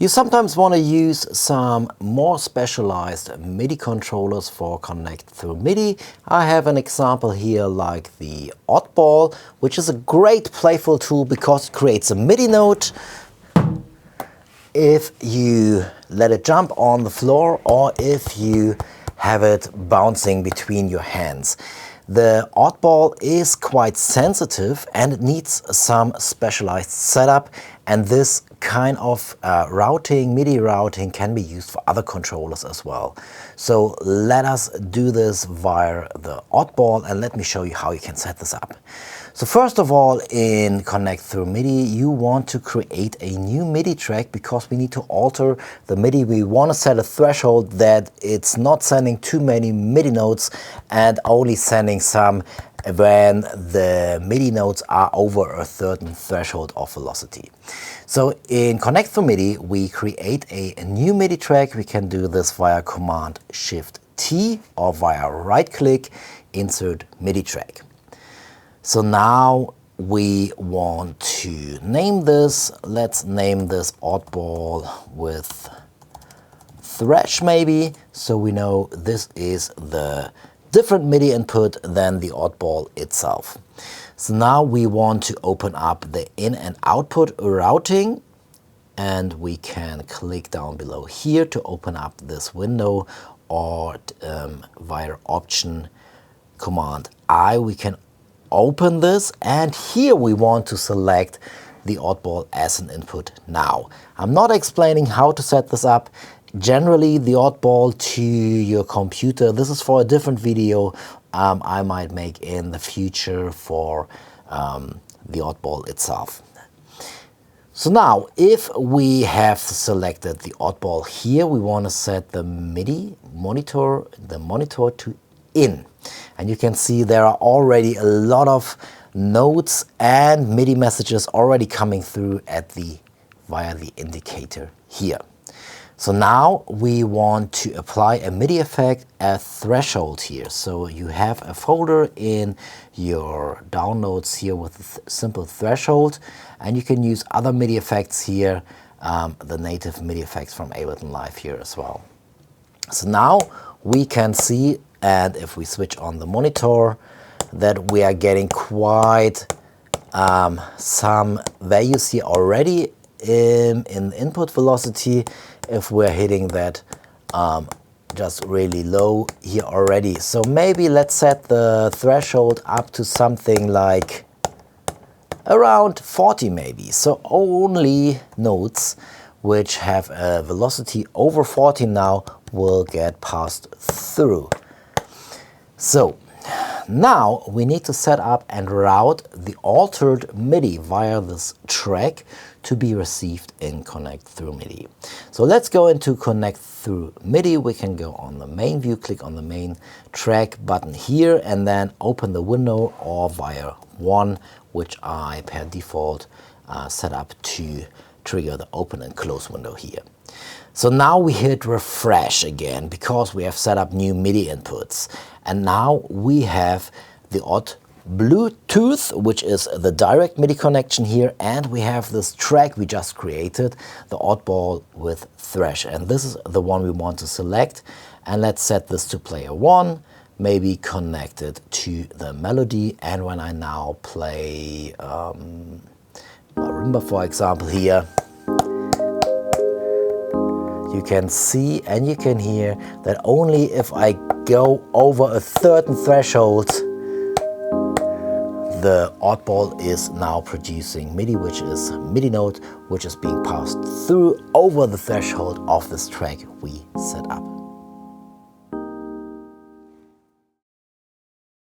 You sometimes want to use some more specialized MIDI controllers for Connect Through MIDI. I have an example here like the Oddball, which is a great playful tool because it creates a MIDI note if you let it jump on the floor or if you have it bouncing between your hands. The Oddball is quite sensitive and it needs some specialized setup, and this kind of routing, MIDI routing, can be used for other controllers as well. So let us do this via the Oddball, and let me show you how you can set this up. So first of all, in Connect Through MIDI, you want to create a new MIDI track because we need to alter the MIDI. We want to set a threshold that it's not sending too many MIDI notes and only sending some when the MIDI notes are over a certain threshold of velocity. So in Connect Through MIDI, we create a new MIDI track. We can do this via Command Shift T or via right click, insert MIDI track. So now we want to name this. Let's name this Oddball with Thresh maybe, so we know this is the different MIDI input than the Oddball itself. So now we want to open up the in and output routing, and we can click down below here to open up this window, or via Option Command I we can open this, and here we want to select the Oddball as an input now. I'm not explaining how to set this up. Generally, the Oddball to your computer, this is for a different video I might make in the future for the Oddball itself. So now, if we have selected the Oddball here, we want to set the MIDI monitor, to in. And you can see there are already a lot of notes and MIDI messages already coming through via the indicator here. So now we want to apply a MIDI effect, a threshold here. So you have a folder in your downloads here with a simple threshold, and you can use other MIDI effects here, the native MIDI effects from Ableton Live here as well. So now we can see, and if we switch on the monitor, that we are getting quite some values here already in input velocity. If we're hitting that just really low here already. So maybe let's set the threshold up to something like around 40 maybe. So only notes which have a velocity over 40 now will get passed through. So now we need to set up and route the altered MIDI via this track to be received in Connect Through MIDI. So let's go into Connect Through MIDI. We can go on the main view, click on the main track button here, and then open the window, or via 1, which I per default set up to trigger the open and close window here. So now we hit refresh again because we have set up new MIDI inputs. And now we have the odd Bluetooth, which is the direct MIDI connection here, and we have this track we just created, the Oddball with Thresh. And this is the one we want to select. And let's set this to player 1, maybe connect it to the melody. And when I now play marimba, for example, here, you can see and you can hear that only if I go over a certain threshold, the Oddball is now producing MIDI, which is MIDI note, which is being passed through over the threshold of this track we set up.